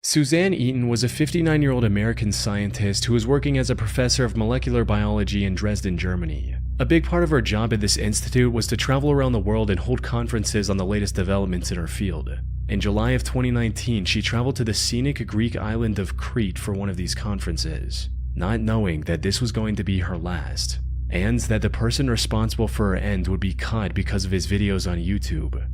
Suzanne Eaton was a 59-year-old American scientist who was working as a professor of molecular biology in Dresden, Germany. A big part of her job at this institute was to travel around the world and hold conferences on the latest developments in her field. In July of 2019, she traveled to the scenic Greek island of Crete for one of these conferences, not knowing that this was going to be her last, and that the person responsible for her end would be caught because of his videos on YouTube.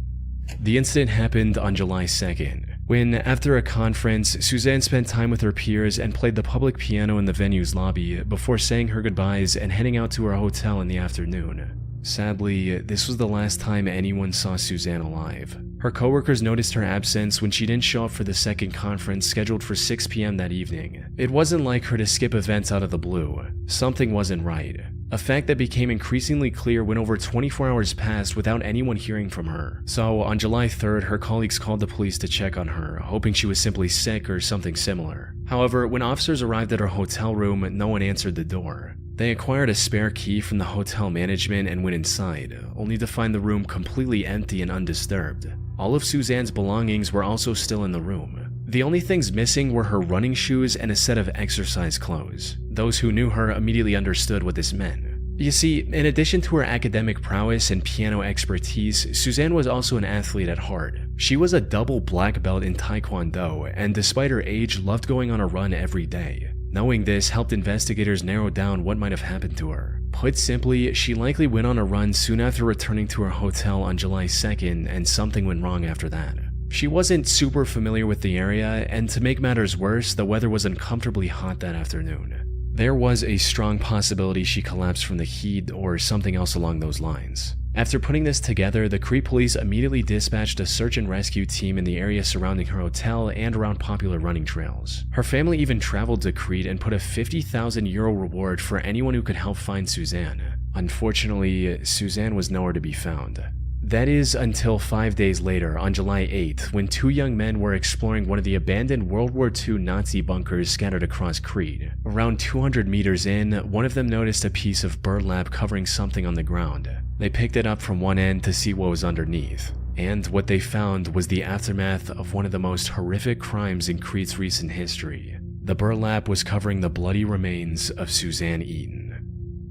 The incident happened on July 2nd, when, after a conference, Suzanne spent time with her peers and played the public piano in the venue's lobby before saying her goodbyes and heading out to her hotel in the afternoon. Sadly, this was the last time anyone saw Suzanne alive. Her coworkers noticed her absence when she didn't show up for the second conference scheduled for 6 p.m. that evening. It wasn't like her to skip events out of the blue. Something wasn't right. A fact that became increasingly clear when over 24 hours passed without anyone hearing from her. So on July 3rd, her colleagues called the police to check on her, hoping she was simply sick or something similar. However, when officers arrived at her hotel room, no one answered the door. They acquired a spare key from the hotel management and went inside, only to find the room completely empty and undisturbed. All of Suzanne's belongings were also still in the room. The only things missing were her running shoes and a set of exercise clothes. Those who knew her immediately understood what this meant. You see, in addition to her academic prowess and piano expertise, Suzanne was also an athlete at heart. She was a double black belt in Taekwondo, and despite her age, loved going on a run every day. Knowing this helped investigators narrow down what might have happened to her. Put simply, she likely went on a run soon after returning to her hotel on July 2nd, and something went wrong after that. She wasn't super familiar with the area, and to make matters worse, the weather was uncomfortably hot that afternoon. There was a strong possibility she collapsed from the heat or something else along those lines. After putting this together, the Crete police immediately dispatched a search and rescue team in the area surrounding her hotel and around popular running trails. Her family even traveled to Crete and put a €50,000 reward for anyone who could help find Suzanne. Unfortunately, Suzanne was nowhere to be found. That is until 5 days later, on July 8th, when two young men were exploring one of the abandoned World War II Nazi bunkers scattered across Crete. Around 200 meters in, one of them noticed a piece of burlap covering something on the ground. They picked it up from one end to see what was underneath, and what they found was the aftermath of one of the most horrific crimes in Crete's recent history. The burlap was covering the bloody remains of Suzanne Eaton.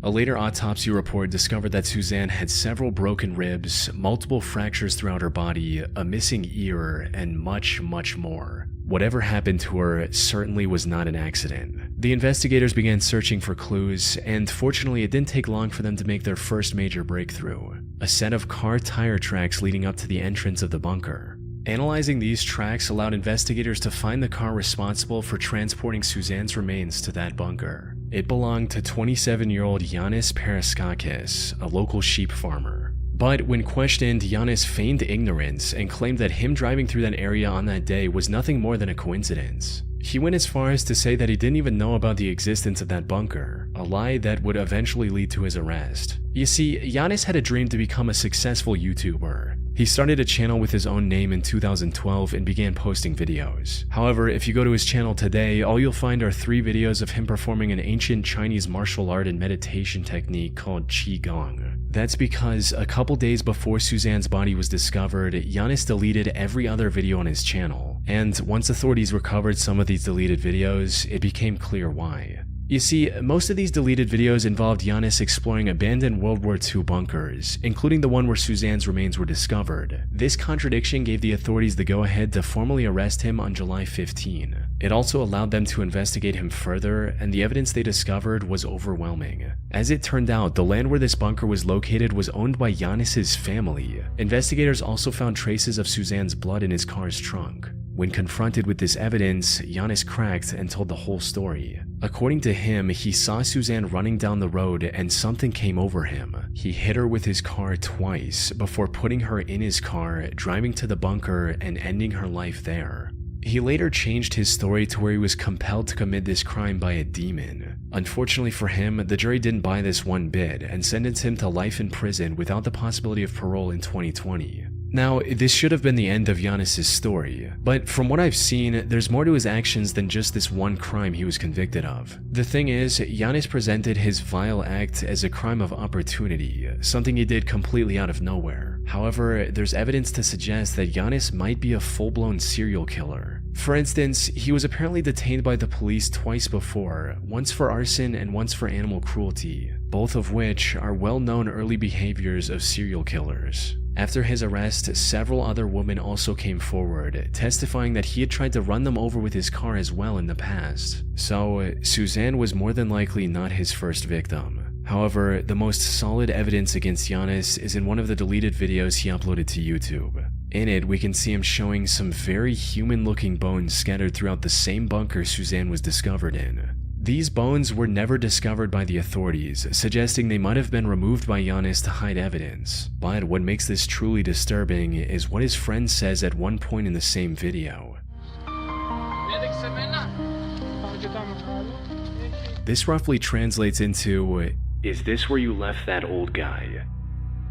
A later autopsy report discovered that Suzanne had several broken ribs, multiple fractures throughout her body, a missing ear, and much, much more. Whatever happened to her certainly was not an accident. The investigators began searching for clues, and fortunately it didn't take long for them to make their first major breakthrough: a set of car tire tracks leading up to the entrance of the bunker. Analyzing these tracks allowed investigators to find the car responsible for transporting Suzanne's remains to that bunker. It belonged to 27-year-old Yanis Paraskakis, a local sheep farmer. But when questioned, Yanis feigned ignorance and claimed that him driving through that area on that day was nothing more than a coincidence. He went as far as to say that he didn't even know about the existence of that bunker, a lie that would eventually lead to his arrest. You see, Yanis had a dream to become a successful YouTuber. He started a channel with his own name in 2012 and began posting videos. However, if you go to his channel today, all you'll find are 3 videos of him performing an ancient Chinese martial art and meditation technique called Qigong. That's because a couple days before Suzanne's body was discovered, Yanis deleted every other video on his channel. And once authorities recovered some of these deleted videos, it became clear why. You see, most of these deleted videos involved Yanis exploring abandoned World War II bunkers, including the one where Suzanne's remains were discovered. This contradiction gave the authorities the go-ahead to formally arrest him on July 15. It also allowed them to investigate him further, and the evidence they discovered was overwhelming. As it turned out, the land where this bunker was located was owned by Yanis's family. Investigators also found traces of Suzanne's blood in his car's trunk. When confronted with this evidence, Yanis cracked and told the whole story. According to him, he saw Suzanne running down the road and something came over him. He hit her with his car twice before putting her in his car, driving to the bunker, and ending her life there. He later changed his story to where he was compelled to commit this crime by a demon. Unfortunately for him, the jury didn't buy this one bit and sentenced him to life in prison without the possibility of parole in 2020. Now, this should have been the end of Yanis' story, but from what I've seen, there's more to his actions than just this one crime he was convicted of. The thing is, Yanis presented his vile act as a crime of opportunity, something he did completely out of nowhere. However, there's evidence to suggest that Yanis might be a full-blown serial killer. For instance, he was apparently detained by the police twice before, once for arson and once for animal cruelty, both of which are well-known early behaviors of serial killers. After his arrest, several other women also came forward, testifying that he had tried to run them over with his car as well in the past. So, Suzanne was more than likely not his first victim. However, the most solid evidence against Yannis is in one of the deleted videos he uploaded to YouTube. In it, we can see him showing some very human-looking bones scattered throughout the same bunker Suzanne was discovered in. These bones were never discovered by the authorities, suggesting they might have been removed by Yannis to hide evidence. But what makes this truly disturbing is what his friend says at one point in the same video. This roughly translates into, "Is this where you left that old guy?"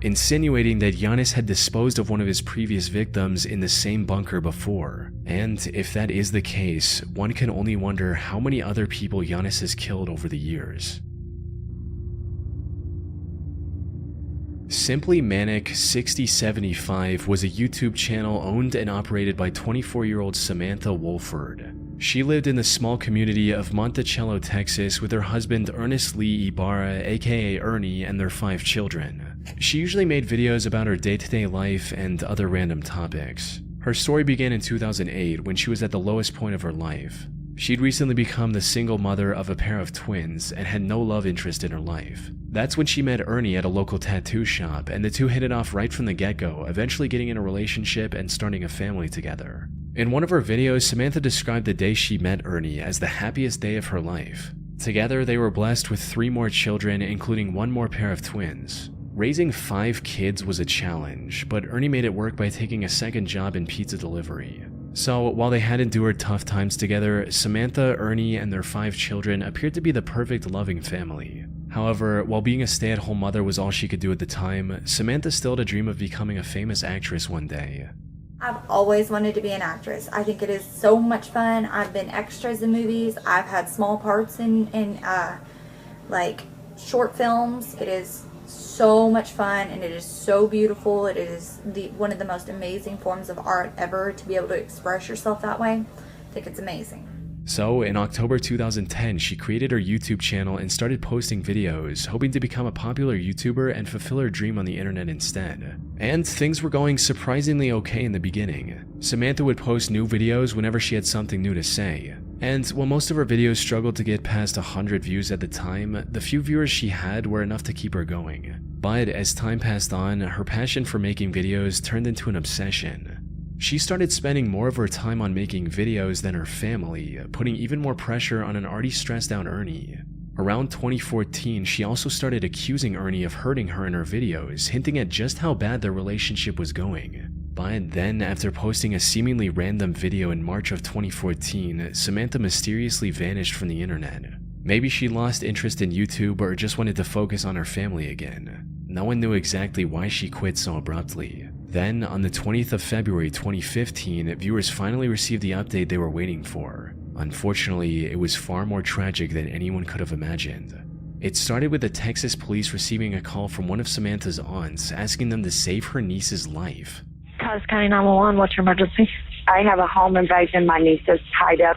Insinuating that Yannis had disposed of one of his previous victims in the same bunker before. And if that is the case, one can only wonder how many other people Yannis has killed over the years. Simply Manic 6075 was a YouTube channel owned and operated by 24-year-old Samantha Wolford. She lived in the small community of Monticello, Texas with her husband Ernest Lee Ibarra, aka Ernie, and their 5 children. She usually made videos about her day-to-day life and other random topics. Her story began in 2008 when she was at the lowest point of her life. She'd recently become the single mother of a pair of twins and had no love interest in her life. That's when she met Ernie at a local tattoo shop, and the two hit it off right from the get-go, eventually getting in a relationship and starting a family together. In one of her videos, Samantha described the day she met Ernie as the happiest day of her life. Together, they were blessed with 3 more children, including 1 more pair of twins. Raising 5 kids was a challenge, but Ernie made it work by taking a second job in pizza delivery. So, while they had endured tough times together, Samantha, Ernie, and their 5 children appeared to be the perfect loving family. However, while being a stay-at-home mother was all she could do at the time, Samantha still had a dream of becoming a famous actress one day. I've always wanted to be an actress. I think it is so much fun. I've been extras in movies. I've had small parts in like short films. It is so much fun and it is so beautiful. It is one of the most amazing forms of art ever to be able to express yourself that way. I think it's amazing. So, in October 2010, she created her YouTube channel and started posting videos, hoping to become a popular YouTuber and fulfill her dream on the internet instead. And things were going surprisingly okay in the beginning. Samantha would post new videos whenever she had something new to say. And while most of her videos struggled to get past 100 views at the time, the few viewers she had were enough to keep her going. But as time passed on, her passion for making videos turned into an obsession. She started spending more of her time on making videos than her family, putting even more pressure on an already stressed out Ernie. Around 2014, she also started accusing Ernie of hurting her in her videos, hinting at just how bad their relationship was going. But then, after posting a seemingly random video in March of 2014, Samantha mysteriously vanished from the internet. Maybe she lost interest in YouTube or just wanted to focus on her family again. No one knew exactly why she quit so abruptly. Then, on the 20th of February 2015, viewers finally received the update they were waiting for. Unfortunately, it was far more tragic than anyone could have imagined. It started with the Texas police receiving a call from one of Samantha's aunts asking them to save her niece's life. Cause County 911, what's your emergency? I have a home invasion. My niece is tied up.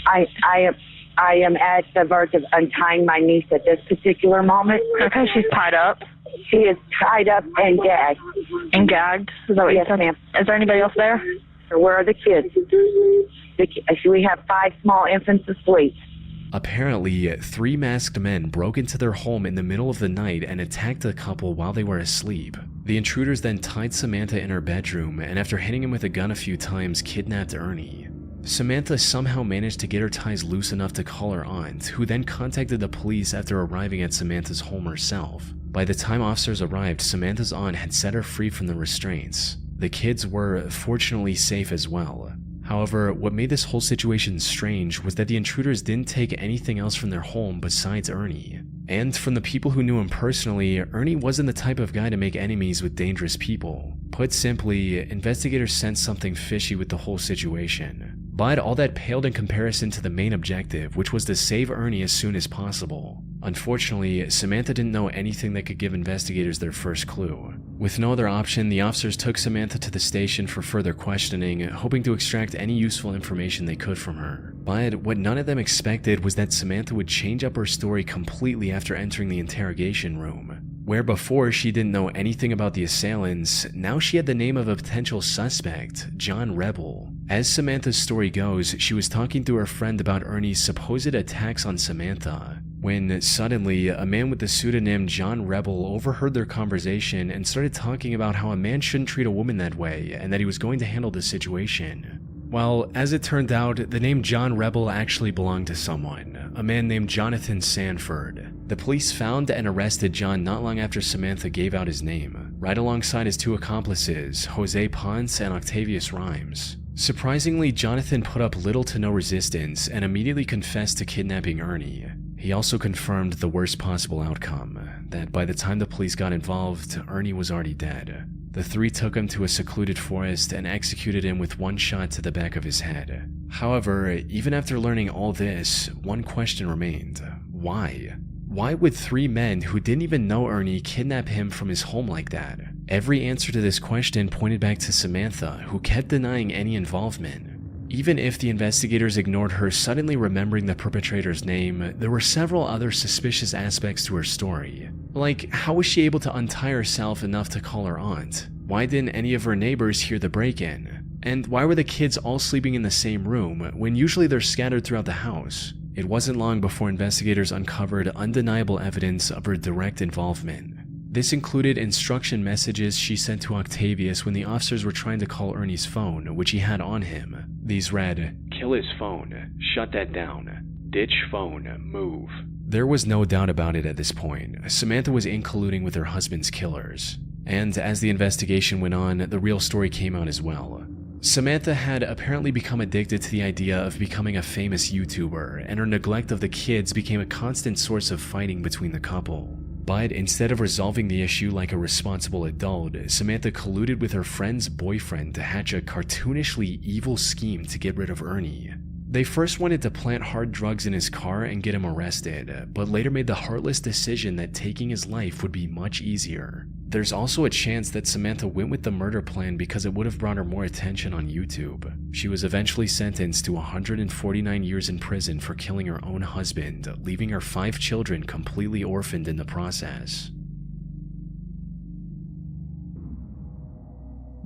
I am at the verge of untying my niece at this particular moment. Okay, she's tied up. She is tied up and gagged. And gagged? Is that what Yes, you said? ma'am. Is there anybody else there? Where are the kids? We have 5 small infants asleep. Apparently, 3 masked men broke into their home in the middle of the night and attacked the couple while they were asleep. The intruders then tied Samantha in her bedroom and after hitting him with a gun a few times, kidnapped Ernie. Samantha somehow managed to get her ties loose enough to call her aunt, who then contacted the police after arriving at Samantha's home herself. By the time officers arrived, Samantha's aunt had set her free from the restraints. The kids were fortunately safe as well. However, what made this whole situation strange was that the intruders didn't take anything else from their home besides Ernie. And from the people who knew him personally, Ernie wasn't the type of guy to make enemies with dangerous people. Put simply, investigators sensed something fishy with the whole situation. But all that paled in comparison to the main objective, which was to save Ernie as soon as possible. Unfortunately, Samantha didn't know anything that could give investigators their first clue. With no other option, the officers took Samantha to the station for further questioning, hoping to extract any useful information they could from her. But what none of them expected was that Samantha would change up her story completely after entering the interrogation room. Where before she didn't know anything about the assailants, now she had the name of a potential suspect, John Rebel. As Samantha's story goes, she was talking to her friend about Ernie's supposed attacks on Samantha, when suddenly a man with the pseudonym John Rebel overheard their conversation and started talking about how a man shouldn't treat a woman that way and that he was going to handle the situation. Well, as it turned out, the name John Rebel actually belonged to someone, a man named Jonathan Sanford. The police found and arrested John not long after Samantha gave out his name, right alongside his two accomplices, Jose Ponce and Octavius Rhymes. Surprisingly, Jonathan put up little to no resistance and immediately confessed to kidnapping Ernie. He also confirmed the worst possible outcome, that by the time the police got involved, Ernie was already dead. The three took him to a secluded forest and executed him with one shot to the back of his head. However, even after learning all this, one question remained. Why? Why would three men who didn't even know Ernie kidnap him from his home like that? Every answer to this question pointed back to Samantha, who kept denying any involvement. Even if the investigators ignored her suddenly remembering the perpetrator's name, there were several other suspicious aspects to her story. Like, how was she able to untie herself enough to call her aunt? Why didn't any of her neighbors hear the break-in? And why were the kids all sleeping in the same room, when usually they're scattered throughout the house? It wasn't long before investigators uncovered undeniable evidence of her direct involvement. This included instruction messages she sent to Octavius when the officers were trying to call Ernie's phone, which he had on him. These read, "Kill his phone, shut that down, ditch phone, move." There was no doubt about it at this point. Samantha was in colluding with her husband's killers. And as the investigation went on, the real story came out as well. Samantha had apparently become addicted to the idea of becoming a famous YouTuber, and her neglect of the kids became a constant source of fighting between the couple. But instead of resolving the issue like a responsible adult, Samantha colluded with her friend's boyfriend to hatch a cartoonishly evil scheme to get rid of Ernie. They first wanted to plant hard drugs in his car and get him arrested, but later made the heartless decision that taking his life would be much easier. There's also a chance that Samantha went with the murder plan because it would have brought her more attention on YouTube. She was eventually sentenced to 149 years in prison for killing her own husband, leaving her 5 children completely orphaned in the process.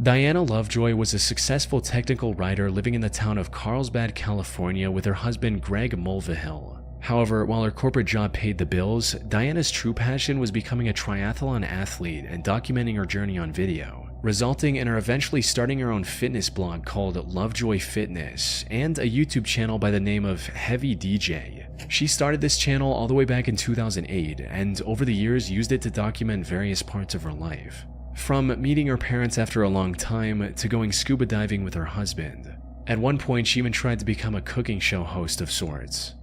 Diana Lovejoy was a successful technical writer living in the town of Carlsbad, California with her husband Greg Mulvihill. However, while her corporate job paid the bills, Diana's true passion was becoming a triathlon athlete and documenting her journey on video, resulting in her eventually starting her own fitness blog called Lovejoy Fitness and a YouTube channel by the name of Heavy DJ. She started this channel all the way back in 2008 and over the years used it to document various parts of her life. From meeting her parents after a long time to going scuba diving with her husband. At one point, she even tried to become a cooking show host of sorts.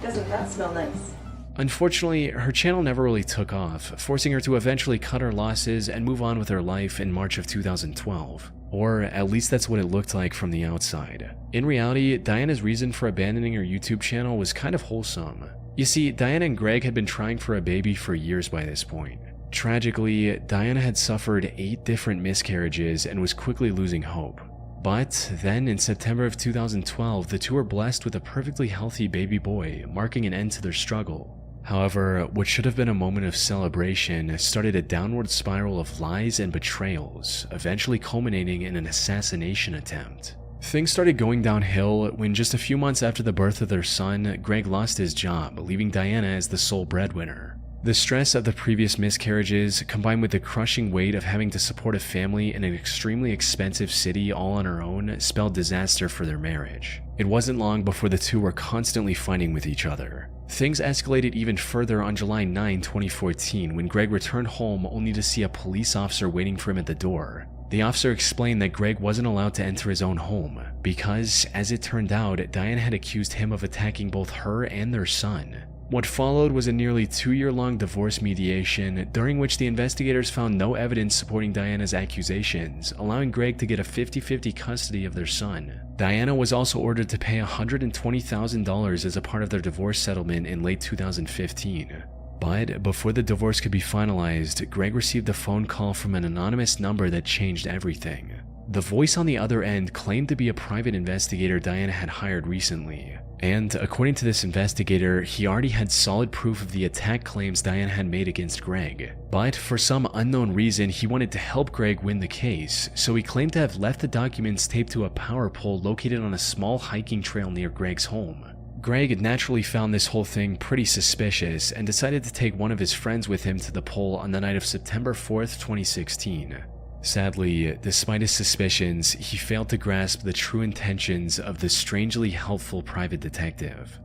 Doesn't that smell nice? Unfortunately, her channel never really took off, forcing her to eventually cut her losses and move on with her life in March of 2012. Or at least that's what it looked like from the outside. In reality, Diana's reason for abandoning her YouTube channel was kind of wholesome. You see, Diana and Greg had been trying for a baby for years by this point. Tragically, Diana had suffered 8 different miscarriages and was quickly losing hope. But then in September of 2012, the two were blessed with a perfectly healthy baby boy, marking an end to their struggle. However, what should have been a moment of celebration started a downward spiral of lies and betrayals, eventually culminating in an assassination attempt. Things started going downhill when just a few months after the birth of their son, Greg lost his job, leaving Diana as the sole breadwinner. The stress of the previous miscarriages, combined with the crushing weight of having to support a family in an extremely expensive city all on her own, spelled disaster for their marriage. It wasn't long before the two were constantly fighting with each other. Things escalated even further on July 9, 2014, when Greg returned home only to see a police officer waiting for him at the door. The officer explained that Greg wasn't allowed to enter his own home because, as it turned out, Diana had accused him of attacking both her and their son. What followed was a nearly 2-year-long divorce mediation, during which the investigators found no evidence supporting Diana's accusations, allowing Greg to get a 50-50 custody of their son. Diana was also ordered to pay $120,000 as a part of their divorce settlement in late 2015. But before the divorce could be finalized, Greg received a phone call from an anonymous number that changed everything. The voice on the other end claimed to be a private investigator Diana had hired recently. And according to this investigator, he already had solid proof of the attack claims Diana had made against Greg. But for some unknown reason, he wanted to help Greg win the case, so he claimed to have left the documents taped to a power pole located on a small hiking trail near Greg's home. Greg naturally found this whole thing pretty suspicious and decided to take one of his friends with him to the pole on the night of September 4th, 2016. Sadly, despite his suspicions, he failed to grasp the true intentions of the strangely helpful private detective.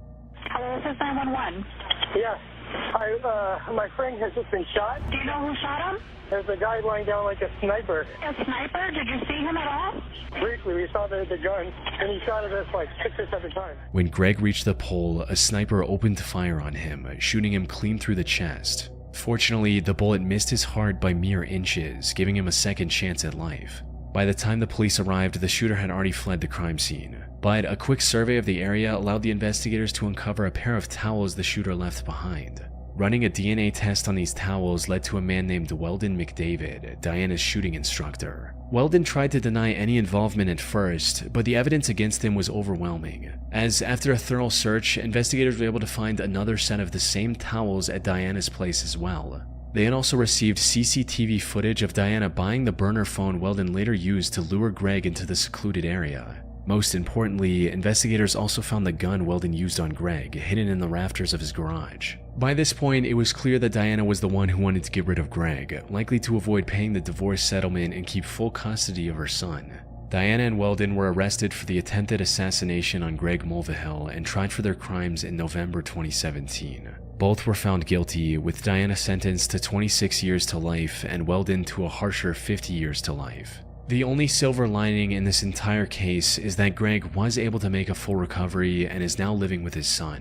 Hello, this is 911. Yes. My friend has just been shot. Do you know who shot him? There's a guy lying down like a sniper. A sniper? Did you see him at all? Briefly, we saw the gun, and he shot at us like 6 or 7 times. When Greg reached the pole, a sniper opened fire on him, shooting him clean through the chest. Fortunately, the bullet missed his heart by mere inches, giving him a second chance at life. By the time the police arrived, the shooter had already fled the crime scene. But a quick survey of the area allowed the investigators to uncover a pair of towels the shooter left behind. Running a DNA test on these towels led to a man named Weldon McDavid, Diana's shooting instructor. Weldon tried to deny any involvement at first, but the evidence against him was overwhelming, as after a thorough search, investigators were able to find another set of the same towels at Diana's place as well. They had also received CCTV footage of Diana buying the burner phone Weldon later used to lure Greg into the secluded area. Most importantly, investigators also found the gun Weldon used on Greg, hidden in the rafters of his garage. By this point, it was clear that Diana was the one who wanted to get rid of Greg, likely to avoid paying the divorce settlement and keep full custody of her son. Diana and Weldon were arrested for the attempted assassination on Greg Mulvihill and tried for their crimes in November 2017. Both were found guilty, with Diana sentenced to 26 years to life and Weldon to a harsher 50 years to life. The only silver lining in this entire case is that Greg was able to make a full recovery and is now living with his son.